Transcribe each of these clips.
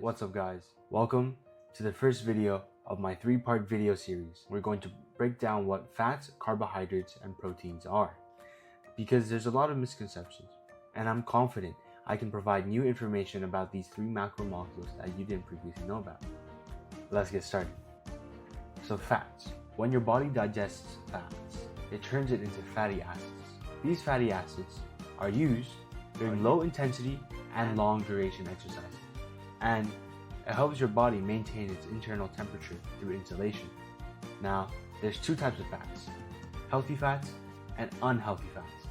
What's up guys? Welcome to the first video of my 3-part video series. We're going to break down what fats, carbohydrates, and proteins are, because there's a lot of misconceptions, and I'm confident I can provide new information about these 3 macromolecules that you didn't previously know about. Let's get started. So fats. When your body digests fats, it turns it into fatty acids. These fatty acids are used during low intensity and long duration exercises, and it helps your body maintain its internal temperature through insulation. Now, there's 2 types of fats, healthy fats and unhealthy fats.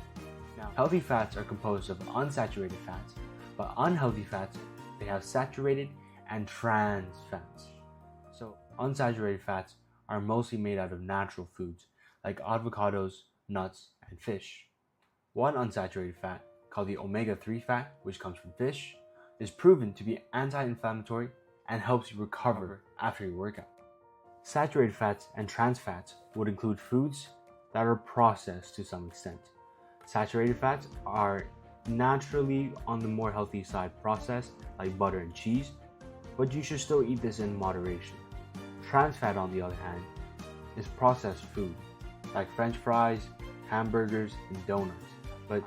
Now, healthy fats are composed of unsaturated fats, but unhealthy fats, they have saturated and trans fats. So, unsaturated fats are mostly made out of natural foods like avocados, nuts, and fish. One unsaturated fat, called the omega-3 fat, which comes from fish, is proven to be anti-inflammatory and helps you recover after your workout. Saturated fats and trans fats would include foods that are processed to some extent. Saturated fats are naturally on the more healthy side processed, like butter and cheese, but you should still eat this in moderation. Trans fat, on the other hand, is processed food, like French fries, hamburgers, and donuts, but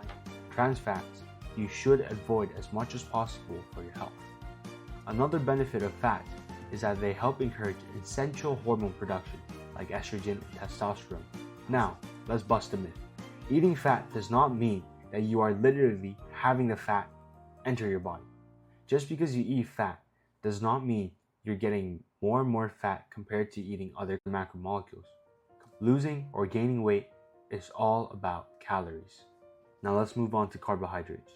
trans fats you should avoid as much as possible for your health. Another benefit of fats is that they help encourage essential hormone production like estrogen and testosterone. Now, let's bust a myth. Eating fat does not mean that you are literally having the fat enter your body. Just because you eat fat does not mean you're getting more and more fat compared to eating other macromolecules. Losing or gaining weight is all about calories. Now let's move on to carbohydrates.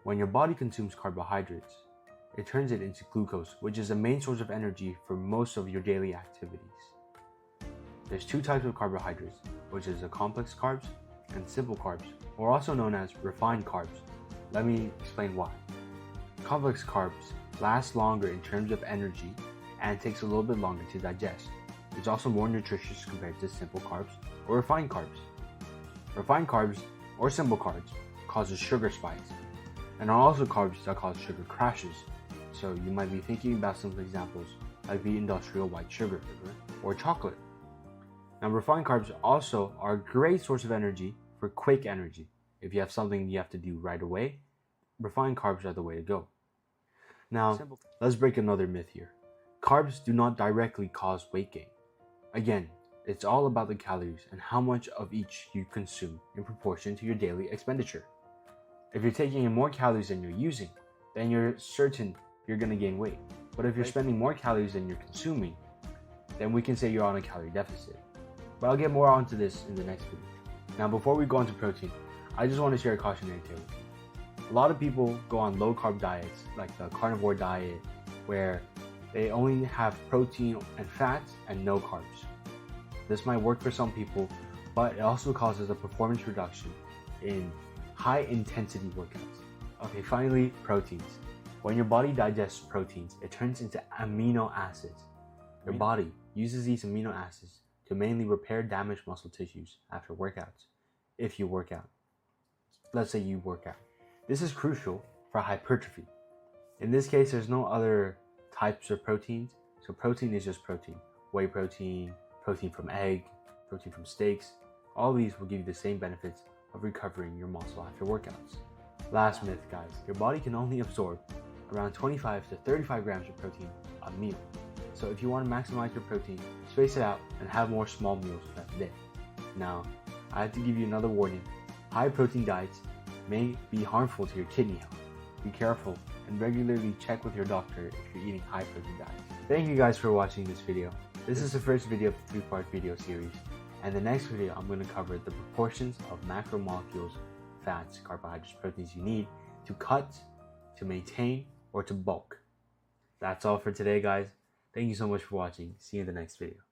When your body consumes carbohydrates, it turns it into glucose, which is the main source of energy for most of your daily activities. There's 2 types of carbohydrates, which is the complex carbs and simple carbs, or also known as refined carbs. Let me explain why. Complex carbs last longer in terms of energy and takes a little bit longer to digest. It's also more nutritious compared to simple carbs or refined carbs. Refined carbs or simple carbs causes sugar spikes, and are also carbs that cause sugar crashes. So you might be thinking about some examples like the industrial white sugar or chocolate. Now, refined carbs also are a great source of energy for quick energy. If you have something you have to do right away, refined carbs are the way to go. Now, let's break another myth here. Carbs do not directly cause weight gain. Again, it's all about the calories and how much of each you consume in proportion to your daily expenditure. If you're taking in more calories than you're using, then you're certain you're going to gain weight. But if you're spending more calories than you're consuming, then we can say you're on a calorie deficit. But I'll get more onto this in the next video. Now, before we go into protein, I just want to share a cautionary tale. A lot of people go on low carb diets, like the carnivore diet, where they only have protein and fats and no carbs. This might work for some people, but it also causes a performance reduction in high intensity workouts. Okay, finally, proteins. When your body digests proteins, it turns into amino acids. Your body uses these amino acids to mainly repair damaged muscle tissues after workouts. If you work out, let's say you work out. This is crucial for hypertrophy. In this case, there's no other types of proteins, so protein is just protein. Whey protein, protein from egg, protein from steaks, all these will give you the same benefits of recovering your muscle after workouts. Last myth, guys, your body can only absorb around 25 to 35 grams of protein a meal. So if you want to maximize your protein, space it out and have more small meals throughout the day. Now, I have to give you another warning. High protein diets may be harmful to your kidney health. Be careful and regularly check with your doctor if you're eating high protein diets. Thank you guys for watching this video. This is the first video of the 3-part video series, and the next video I'm going to cover the proportions of macromolecules, fats, carbohydrates, proteins you need to cut, to maintain, or to bulk. That's all for today, guys. Thank you so much for watching. See you in the next video.